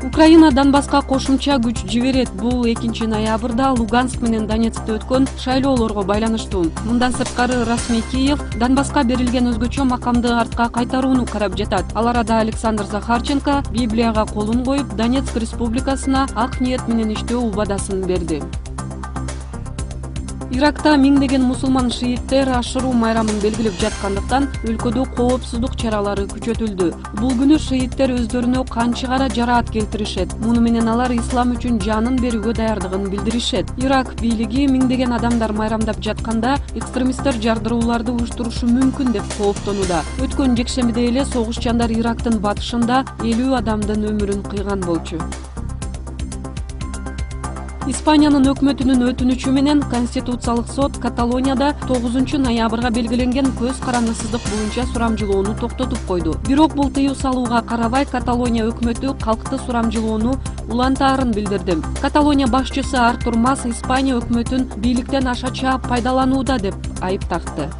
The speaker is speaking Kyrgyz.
Украина Донбасска кошумча күч жиберет. Бул 2-ноябрда Луганск менен Донецкте өткөн шайлоолорго байланыштуу. Мындан сырткары расмий Киев Донбасска берилген өзгөчө макамды артка кайтарууну карап жатат. Ал арада Александр Захарченко Библияга колун коюп, Донецк республикасына ак ниет менен иштөө убадасын берди. Иракта миңдеген мусулман шииттер ашыруу майрамын белгилеп жаткандыктан өлкөдө коопсуздук чаралары күчөтүлдү. Бул күнү шииттер өздөрүнө канчыгара жараат келтиришет. Муну менен алар ислам үчүн жанын берүүгө даярдыгын билдиришет. Ирак бийлиги миңдеген адамдар майрамдап жатканда экстремисттер жардырууларды уюштурушу мүмкүн деп кооптонууда. Өткөн жекшембиде эле согушчандар Ирактын батышында 50 адамдын өмүрүн кыйган болчу. Испаниянын өкмөтүнүн өтүнүчү менен Конституциялык сот Каталонияда 9-ноябрга белгиленген көз карандысыздык боюнча сурамжылоону токтотуп койду. Бирок бул тыюу салууга карабай Каталония өкмөтү калкты сурамжылоону улантаарын билдирди. Каталония башчысы Артур Мас Испания өкмөтүн бийликтен ашача пайдаланууда деп айыптакты.